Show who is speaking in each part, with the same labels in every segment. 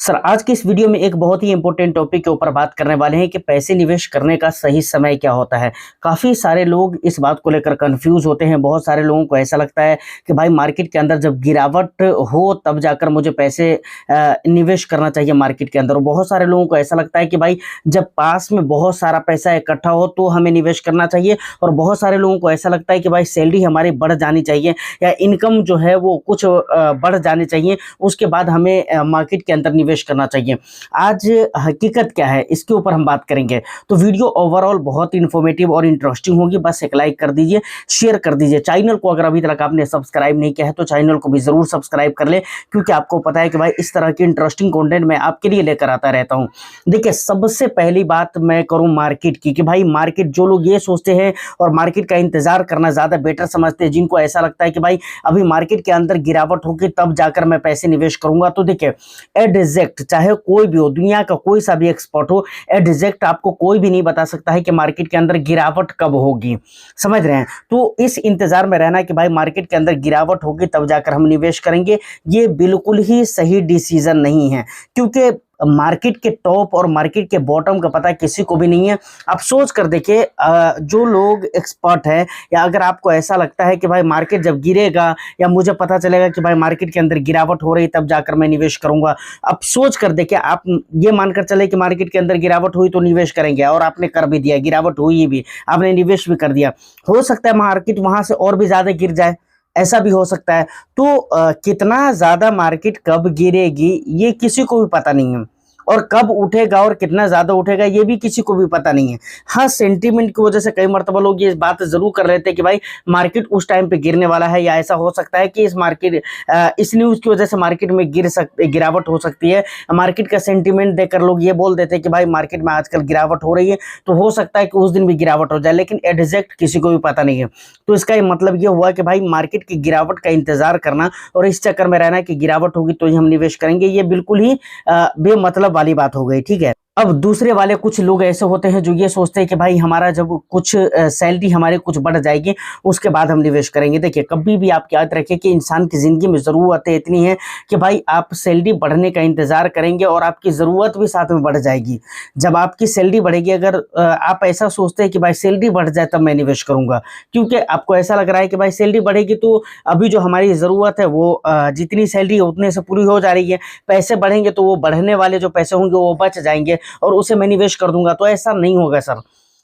Speaker 1: Sir, आज की इस वीडियो में एक बहुत ही इम्पोर्टेंट टॉपिक के ऊपर बात करने वाले हैं कि पैसे निवेश करने का सही समय क्या होता है। काफ़ी सारे लोग इस बात को लेकर कन्फ्यूज़ होते हैं। बहुत सारे लोगों को ऐसा लगता है कि भाई मार्केट के अंदर जब गिरावट हो तब जाकर मुझे पैसे निवेश करना चाहिए मार्केट के अंदर। और बहुत सारे लोगों को ऐसा लगता है कि भाई जब पास में बहुत सारा पैसा इकट्ठा हो तो हमें निवेश करना चाहिए। और बहुत सारे लोगों को ऐसा लगता है कि भाई सैलरी हमारी बढ़ जानी चाहिए या इनकम जो है वो कुछ बढ़ जानी चाहिए, उसके बाद हमें मार्केट के अंदर निवेश करना चाहिए। आज हकीकत क्या है इसके ऊपर हम बात करेंगे। तो वीडियो ओवरऑल बहुत इन्फॉर्मेटिव और इंटरेस्टिंग होगी। बस एक लाइक कर दीजिए, शेयर कर दीजिए। चैनल को अगर अभी तक आपने सब्सक्राइब नहीं किया है तो चैनल को भी जरूर सब्सक्राइब कर ले, क्योंकि आपको पता है कि भाई इस तरह की इंटरेस्टिंग कंटेंट मैं आपके लिए लेकर आता रहता हूं। देखिए, सबसे पहली बात मैं करूं मार्केट की कि भाई मार्केट, जो लोग ये सोचते हैं और मार्केट का इंतजार करना ज्यादा बेटर समझते हैं, जिनको ऐसा लगता है कि भाई अभी मार्केट के अंदर गिरावट होगी तब जाकर मैं पैसे निवेश करूंगा, तो देखिए एग्जैक्ट चाहे कोई भी हो, दुनिया का कोई सा भी एक्सपर्ट हो, एग्जैक्ट आपको कोई भी नहीं बता सकता है कि मार्केट के अंदर गिरावट कब होगी। समझ रहे हैं? तो इस इंतजार में रहना कि भाई मार्केट के अंदर गिरावट होगी तब जाकर हम निवेश करेंगे, ये बिल्कुल ही सही डिसीजन नहीं है। क्योंकि मार्केट के टॉप और मार्केट के बॉटम का पता किसी को भी नहीं है। आप सोच कर देखिए, जो लोग एक्सपर्ट हैं, या अगर आपको ऐसा लगता है कि भाई मार्केट जब गिरेगा या मुझे पता चलेगा कि भाई मार्केट के अंदर गिरावट हो रही तब जाकर मैं निवेश करूंगा, अब सोच कर देखिए, आप ये मानकर चले कि मार्केट के अंदर गिरावट हुई तो निवेश करेंगे, और आपने कर भी दिया, गिरावट हुई भी, आपने निवेश भी कर दिया। हो सकता है मार्केट वहां से और भी ज्यादा गिर जाए, ऐसा भी हो सकता है। तो कितना ज्यादा मार्केट कब गिरेगी ये किसी को भी पता नहीं है, और कब उठेगा और कितना ज्यादा उठेगा ये भी किसी को भी पता नहीं है। हाँ, सेंटीमेंट की वजह से कई मरतबा लोग ये बात जरूर कर रहे थे कि भाई मार्केट उस टाइम पे गिरने वाला है, या ऐसा हो सकता है कि इस न्यूज की वजह से मार्केट में गिरावट हो सकती है। मार्केट का सेंटीमेंट देखकर लोग ये बोल देते कि भाई मार्केट में आजकल गिरावट हो रही है, तो हो सकता है कि उस दिन भी गिरावट हो जाए, लेकिन एग्जैक्ट किसी को भी पता नहीं है। तो इसका ये मतलब ये हुआ कि भाई मार्केट की गिरावट का इंतजार करना और इस चक्कर में रहना कि गिरावट होगी तो ही हम निवेश करेंगे, ये बिल्कुल ही बेमतलब वाली बात हो गई। ठीक है। अब दूसरे वाले कुछ लोग ऐसे होते हैं जो ये सोचते हैं कि भाई हमारा जब कुछ सैलरी हमारे कुछ बढ़ जाएगी उसके बाद हम निवेश करेंगे। देखिए, कभी भी आप याद रखिए कि इंसान की जिंदगी में जरूरतें इतनी है कि भाई आप सैलरी बढ़ने का इंतजार करेंगे और आपकी जरूरत भी साथ में बढ़ जाएगी। जब आपकी सैलरी बढ़ेगी, अगर आप ऐसा सोचते हैं कि भाई सैलरी बढ़ जाए तब मैं निवेश करूंगा, क्योंकि आपको ऐसा लग रहा है कि भाई सैलरी बढ़ेगी तो अभी जो हमारी जरूरत है वो जितनी सैलरी है उतने से पूरी हो जा रही है, पैसे बढ़ेंगे तो वो बढ़ने वाले जो पैसे होंगे वो बच जाएंगे और उसे मैं निवेश कर दूंगा। तो ऐसा नहीं होगा सर।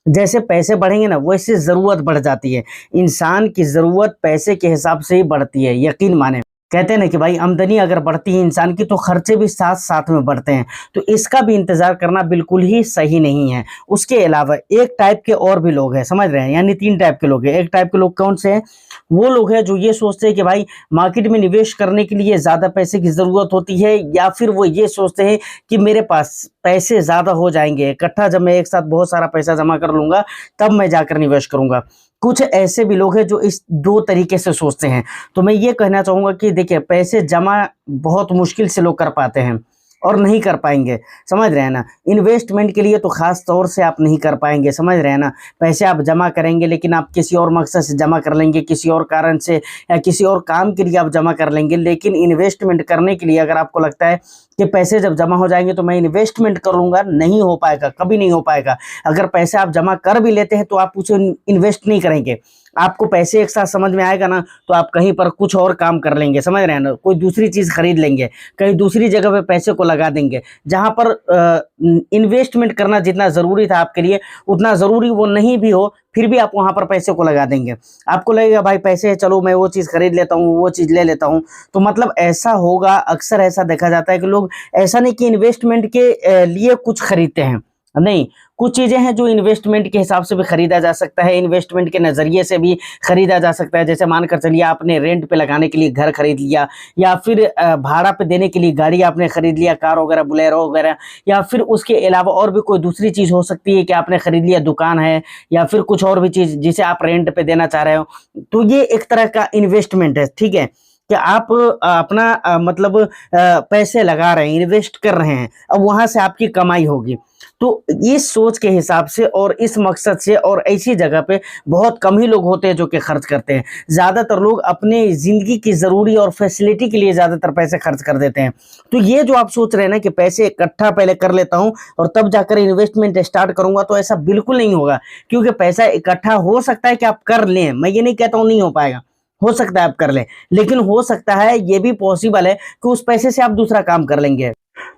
Speaker 1: जैसे पैसे बढ़ेंगे ना वैसे जरूरत बढ़ जाती है। इंसान की जरूरत पैसे के हिसाब से ही बढ़ती है, यकीन माने। कहते हैं ना कि भाई आमदनी अगर बढ़ती है इंसान की तो खर्चे भी साथ साथ में बढ़ते हैं। तो इसका भी इंतजार करना बिल्कुल ही सही नहीं है। उसके अलावा एक टाइप के और भी लोग हैं, समझ रहे हैं, यानी तीन टाइप के लोग हैं। एक टाइप के लोग कौन से हैं? वो लोग हैं जो ये सोचते हैं कि भाई मार्केट में निवेश करने के लिए ज्यादा पैसे की जरूरत होती है, या फिर वो ये सोचते हैं कि मेरे पास पैसे ज्यादा हो जाएंगे इकट्ठा, जब मैं एक साथ बहुत सारा पैसा जमा कर लूंगा तब मैं जाकर निवेश करूंगा। कुछ ऐसे भी लोग हैं जो इस दो तरीके से सोचते हैं। तो मैं ये कहना चाहूंगा कि देखिए, पैसे जमा बहुत मुश्किल से लोग कर पाते हैं और नहीं कर पाएंगे, समझ रहे हैं ना। इन्वेस्टमेंट के लिए तो खास तौर से आप नहीं कर पाएंगे, समझ रहे हैं ना। पैसे आप जमा करेंगे लेकिन आप किसी और मकसद से जमा कर लेंगे, किसी और कारण से या किसी और काम के लिए आप जमा कर लेंगे। लेकिन इन्वेस्टमेंट करने के लिए अगर आपको लगता है कि पैसे जब जमा हो जाएंगे तो मैं इन्वेस्टमेंट करूंगा, नहीं हो पाएगा, कभी नहीं हो पाएगा। अगर पैसे आप जमा कर भी लेते हैं तो आप उसे इन्वेस्ट नहीं करेंगे। आपको पैसे एक साथ समझ में आएगा ना तो आप कहीं पर कुछ और काम कर लेंगे, समझ रहे हैं ना। कोई दूसरी चीज खरीद लेंगे, कहीं दूसरी जगह पे पैसे को लगा देंगे। जहां पर इन्वेस्टमेंट करना जितना जरूरी था आपके लिए उतना जरूरी वो नहीं भी हो, फिर भी आप वहां पर पैसे को लगा देंगे। आपको लगेगा भाई पैसे है, चलो मैं वो चीज खरीद लेता हूँ, वो चीज ले लेता हूँ। तो मतलब ऐसा होगा, अक्सर ऐसा देखा जाता है कि लोग ऐसा नहीं कि इन्वेस्टमेंट के लिए कुछ खरीदते हैं, नहीं, कुछ चीजें हैं जो इन्वेस्टमेंट के हिसाब से भी खरीदा जा सकता है, इन्वेस्टमेंट के नजरिए से भी खरीदा जा सकता है। जैसे मानकर चलिए आपने रेंट पे लगाने के लिए घर खरीद लिया, या फिर भाड़ा पे देने के लिए गाड़ी आपने खरीद लिया, कार वगैरह, बुलेरो वगैरह, या फिर उसके अलावा और भी कोई दूसरी चीज हो सकती है कि आपने खरीद लिया, दुकान है, या फिर कुछ और भी चीज जिसे आप रेंट पे देना चाह रहे हो। तो ये एक तरह का इन्वेस्टमेंट है, ठीक है। कि आप अपना मतलब पैसे लगा रहे हैं, इन्वेस्ट कर रहे हैं, अब वहाँ से आपकी कमाई होगी। तो इस सोच के हिसाब से और इस मकसद से और ऐसी जगह पे बहुत कम ही लोग होते हैं जो कि खर्च करते हैं। ज़्यादातर लोग अपने ज़िंदगी की ज़रूरी और फैसिलिटी के लिए ज़्यादातर पैसे खर्च कर देते हैं। तो ये जो आप सोच रहे हैं ना कि पैसे इकट्ठा पहले कर लेता हूँ और तब जाकर इन्वेस्टमेंट स्टार्ट करूँगा, तो ऐसा बिल्कुल नहीं होगा। क्योंकि पैसा इकट्ठा हो सकता है कि आप कर लें, मैं ये नहीं कहता हूँ नहीं हो पाएगा, हो सकता है आप कर लें, लेकिन हो सकता है ये भी पॉसिबल है कि उस पैसे से आप दूसरा काम कर लेंगे।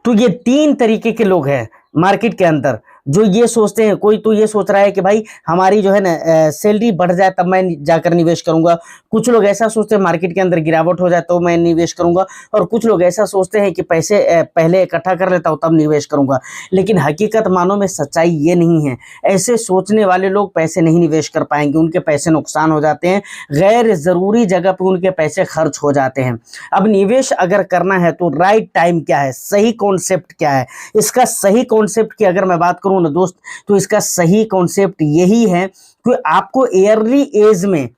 Speaker 1: तो ये 3 तरीके के लोग हैं मार्केट के अंदर, जो ये सोचते हैं। कोई तो ये सोच रहा है कि भाई हमारी जो है ना सैलरी बढ़ जाए तब मैं जाकर निवेश करूँगा। कुछ लोग ऐसा सोचते हैं मार्केट के अंदर गिरावट हो जाए तो मैं निवेश करूँगा, और कुछ लोग ऐसा सोचते हैं कि पैसे पहले इकट्ठा कर लेता हूँ तब निवेश करूँगा। लेकिन हकीकत मानो में सच्चाई ये नहीं है। ऐसे सोचने वाले लोग पैसे नहीं निवेश कर पाएँगे, उनके पैसे नुकसान हो जाते हैं, गैर ज़रूरी जगह पे उनके पैसे खर्च हो जाते हैं। अब निवेश अगर करना है तो राइट टाइम क्या है, सही कॉन्सेप्ट क्या है? इसका सही कॉन्सेप्ट की अगर मैं बात करूँ ना दोस्त, तो इसका सही कॉन्सेप्ट यही है कि आपको ईयरली एज में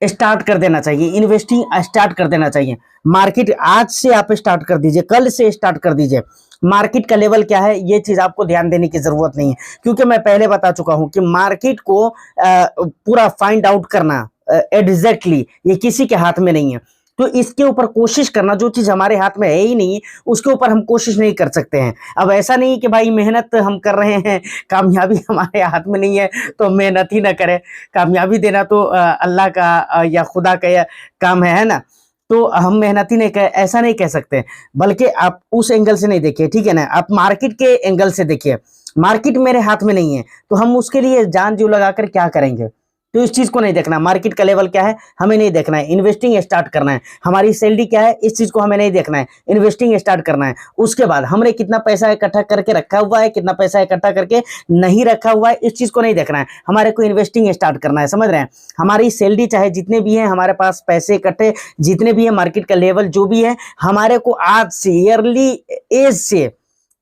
Speaker 1: स्टार्ट कर देना चाहिए, इन्वेस्टिंग स्टार्ट कर देना चाहिए। मार्केट आज से आप स्टार्ट कर दीजिए, कल से स्टार्ट कर दीजिए। मार्केट का लेवल क्या है ये चीज आपको ध्यान देने की जरूरत नहीं है, क्योंकि मैं पहले बता चुका हूं कि मार्केट को पूरा फाइंड आउट करना एग्जैक्टली ये किसी के हाथ में नहीं है। तो इसके ऊपर कोशिश करना, जो चीज हमारे हाथ में है ही नहीं उसके ऊपर हम कोशिश नहीं कर सकते हैं। अब ऐसा नहीं कि भाई मेहनत हम कर रहे हैं, कामयाबी हमारे हाथ में नहीं है तो मेहनत ही ना करें। कामयाबी देना तो अल्लाह का या खुदा का काम है ना। तो हम मेहनत ही नहीं कह, ऐसा नहीं कह सकते, बल्कि आप उस एंगल से नहीं देखिए, ठीक है ना, आप मार्केट के एंगल से देखिए। मार्केट मेरे हाथ में नहीं है तो हम उसके लिए जान जीव लगाकर क्या करेंगे? तो इस चीज को नहीं देखना, मार्केट का लेवल क्या है हमें नहीं देखना है, इन्वेस्टिंग स्टार्ट करना है। हमारी सैलरी क्या है इस चीज को हमें नहीं देखना है, इन्वेस्टिंग स्टार्ट करना है। उसके बाद हमने कितना पैसा इकट्ठा करके रखा हुआ है, कितना पैसा इकट्ठा करके नहीं रखा हुआ है, इस चीज को नहीं देखना है, हमारे को इन्वेस्टिंग स्टार्ट करना है। समझ रहे हैं? हमारी सैलरी चाहे जितने भी है, हमारे पास पैसे इकट्ठे जितने भी है, मार्केट का लेवल जो भी है, हमारे को आज से ईयरली एज से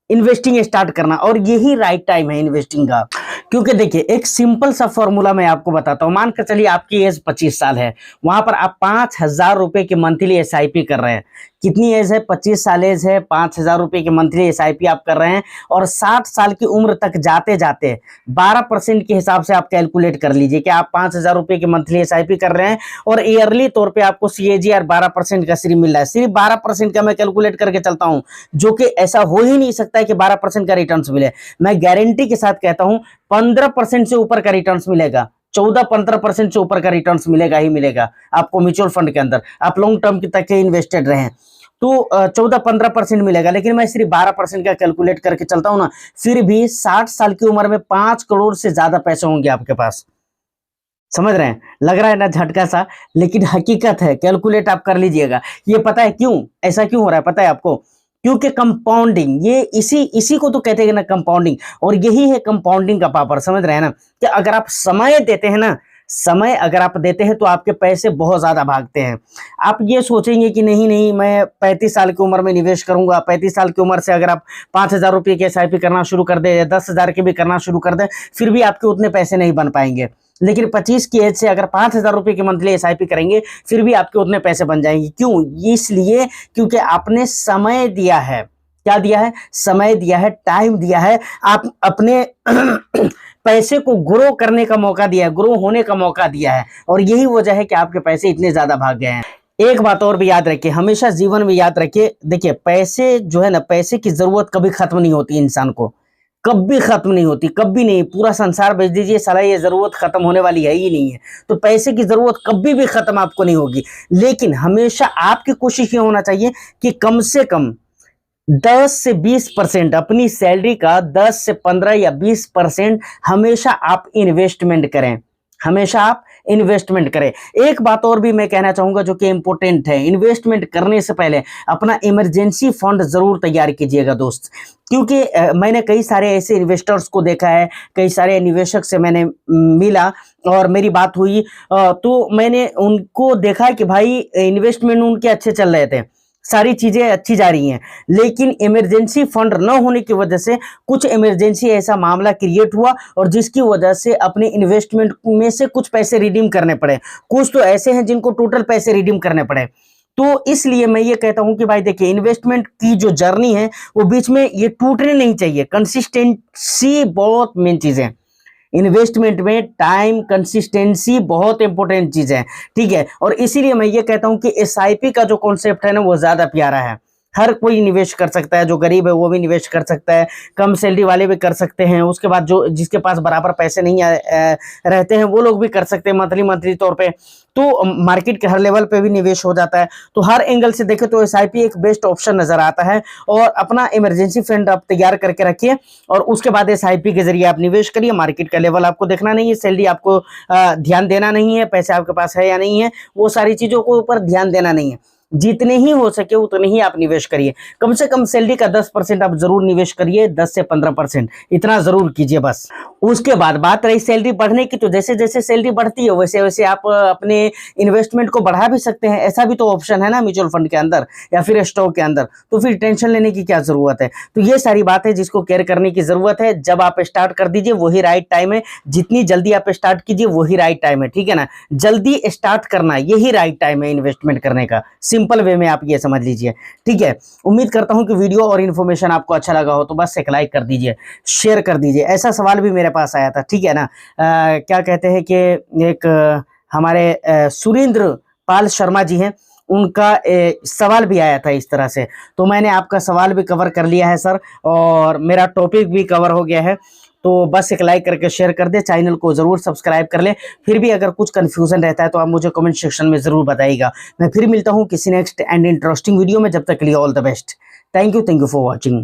Speaker 1: इन्वेस्टिंग स्टार्ट करना, और यही राइट टाइम है इन्वेस्टिंग का। क्योंकि देखिए एक सिंपल सा फॉर्मूला मैं आपको बताता हूं। मान कर चलिए आपकी एज 25 साल है, वहां पर आप 5,000 रुपए की मंथली एसआईपी कर रहे हैं। कितनी एज है? 25 साल एज है, 5,000 रुपए की मंथली एसआईपी आप कर रहे हैं, और 60 साल की उम्र तक जाते जाते 12% के हिसाब से आप कैलकुलेट कर लीजिए कि आप 5,000 रुपए की मंथली एसआईपी कर रहे हैं और ईयरली तौर पे आपको सीएजीआर 12% का सिर्फ मिल रहा है। सिर्फ 12% का मैं कैलकुलेट करके चलता हूं, जो कि ऐसा हो ही नहीं सकता है कि 12% का रिटर्न मिले। मैं गारंटी के साथ कहता हूं 15% से ऊपर का रिटर्न मिलेगा, 14-15% से ऊपर का रिटर्न मिलेगा ही मिलेगा आपको म्यूचुअल फंड के अंदर। आप लॉन्ग टर्म की तक इन्वेस्टेड रहे तो 14-15% मिलेगा, लेकिन मैं सिर्फ 12% का कैलकुलेट करके चलता हूं ना, फिर भी 60 साल की उम्र में 5 करोड़ से ज्यादा पैसे होंगे आपके पास। समझ रहे हैं? लग रहा है ना झटका सा, लेकिन हकीकत है, कैलकुलेट आप कर लीजिएगा। ये पता है क्यों ऐसा क्यों हो रहा है? पता है आपको? क्योंकि कंपाउंडिंग, ये इसी को तो कहते हैं ना कंपाउंडिंग, और यही है कंपाउंडिंग का पावर। समझ रहे हैं ना कि अगर आप समय देते हैं ना, समय अगर आप देते हैं तो आपके पैसे बहुत ज्यादा भागते हैं। आप ये सोचेंगे कि नहीं नहीं मैं 35 साल की उम्र में निवेश करूंगा, 35 साल की उम्र से अगर आप 5,000 रुपये की एसआईपी करना शुरू कर दे, 10,000 की भी करना शुरू कर दे, फिर भी आपके उतने पैसे नहीं बन पाएंगे। लेकिन 25 की एज से अगर 5,000 रुपये की मंथली एसआईपी करेंगे, फिर भी आपके उतने पैसे बन जाएंगे। क्यों? इसलिए क्योंकि आपने समय दिया है। क्या दिया है? समय दिया है, टाइम दिया है, आप अपने पैसे को ग्रो करने का मौका दिया है, ग्रो होने का मौका दिया है, और यही वजह है कि आपके पैसे इतने ज्यादा भाग गए हैं। एक बात और भी याद रखिए, हमेशा जीवन में याद रखिए, देखिए पैसे जो है ना, पैसे की जरूरत कभी खत्म नहीं होती इंसान को, कभी खत्म नहीं होती, कभी नहीं। पूरा संसार बेच दीजिए, साला ये जरूरत खत्म होने वाली है ही नहीं है। तो पैसे की जरूरत कभी भी खत्म आपको नहीं होगी, लेकिन हमेशा आपकी कोशिश ये होना चाहिए कि कम से कम 10 से 20% अपनी सैलरी का 10 से 15 या 20% हमेशा आप इन्वेस्टमेंट करें, हमेशा आप इन्वेस्टमेंट करें। एक बात और भी मैं कहना चाहूंगा जो कि इंपॉर्टेंट है, इन्वेस्टमेंट करने से पहले अपना इमरजेंसी फंड जरूर तैयार कीजिएगा दोस्त। क्योंकि मैंने कई सारे ऐसे इन्वेस्टर्स को देखा है, कई सारे निवेशक से मैंने मिला और मेरी बात हुई, तो मैंने उनको देखा कि भाई इन्वेस्टमेंट उनके अच्छे चल रहे थे, सारी चीजें अच्छी जा रही हैं, लेकिन इमरजेंसी फंड न होने की वजह से कुछ इमरजेंसी ऐसा मामला क्रिएट हुआ, और जिसकी वजह से अपने इन्वेस्टमेंट में से कुछ पैसे रिडीम करने पड़े। कुछ तो ऐसे हैं जिनको टोटल पैसे रिडीम करने पड़े। तो इसलिए मैं ये कहता हूं कि भाई देखिए, इन्वेस्टमेंट की जो जर्नी है वो बीच में ये टूटने नहीं चाहिए। कंसिस्टेंसी बहुत मेन चीज है इन्वेस्टमेंट में। टाइम, कंसिस्टेंसी बहुत इंपॉर्टेंट चीज है, ठीक है। और इसीलिए मैं ये कहता हूं कि एसआईपी का जो कॉन्सेप्ट है ना वो ज्यादा प्यारा है। हर कोई निवेश कर सकता है, जो गरीब है वो भी निवेश कर सकता है, कम सैलरी वाले भी कर सकते हैं, उसके बाद जो जिसके पास बराबर पैसे नहीं रहते हैं वो लोग भी कर सकते हैं मंथली मंथली तौर पे। तो मार्केट के हर लेवल पे भी निवेश हो जाता है। तो हर एंगल से देखें तो एसआईपी एक बेस्ट ऑप्शन नजर आता है। और अपना इमरजेंसी फंड आप तैयार करके रखिए और उसके बाद एसआईपी के जरिए आप निवेश करिए। मार्केट का लेवल आपको देखना नहीं है, सैलरी आपको ध्यान देना नहीं है, पैसे आपके पास है या नहीं है, वो सारी चीजों को ऊपर ध्यान देना नहीं है। जितने ही हो सके उतने ही आप निवेश करिए। कम से कम सैलरी का 10% आप जरूर निवेश करिए, 10 से 15% इतना जरूर कीजिए बस। उसके बाद बात रही सैलरी बढ़ने की, तो जैसे जैसे सैलरी बढ़ती है वैसे वैसे आप अपने इन्वेस्टमेंट को बढ़ा भी सकते हैं। ऐसा भी तो ऑप्शन है ना म्यूचुअल फंड के अंदर या फिर स्टॉक के अंदर। तो फिर टेंशन लेने की क्या जरूरत है। तो ये सारी बात है जिसको केयर करने की जरूरत है। जब आप स्टार्ट कर दीजिए वही राइट टाइम है, जितनी जल्दी आप स्टार्ट कीजिए वही राइट टाइम है, ठीक है ना। जल्दी स्टार्ट करना यही राइट टाइम है इन्वेस्टमेंट करने का। सिंपल वे में आप ये समझ लीजिए, ठीक है। उम्मीद करता हूं कि वीडियो और इन्फॉर्मेशन आपको अच्छा लगा हो, तो बस एक लाइक कर दीजिए, शेयर कर दीजिए। ऐसा सवाल भी मेरे पास आया था, ठीक है ना। क्या कहते हैं कि एक हमारे सुरेंद्र पाल शर्मा जी हैं, उनका सवाल भी आया था इस तरह से। तो मैंने आपका सवाल भी कवर कर लिया है सर, और मेरा टॉपिक भी कवर हो गया है। तो बस एक लाइक करके शेयर कर दे, चैनल को जरूर सब्सक्राइब कर ले। फिर भी अगर कुछ कंफ्यूजन रहता है तो आप मुझे कमेंट सेक्शन में जरूर बताइएगा। मैं फिर मिलता हूं किसी नेक्स्ट एंड इंटरेस्टिंग वीडियो में। जब तक के लिए all the best. Thank you for watching.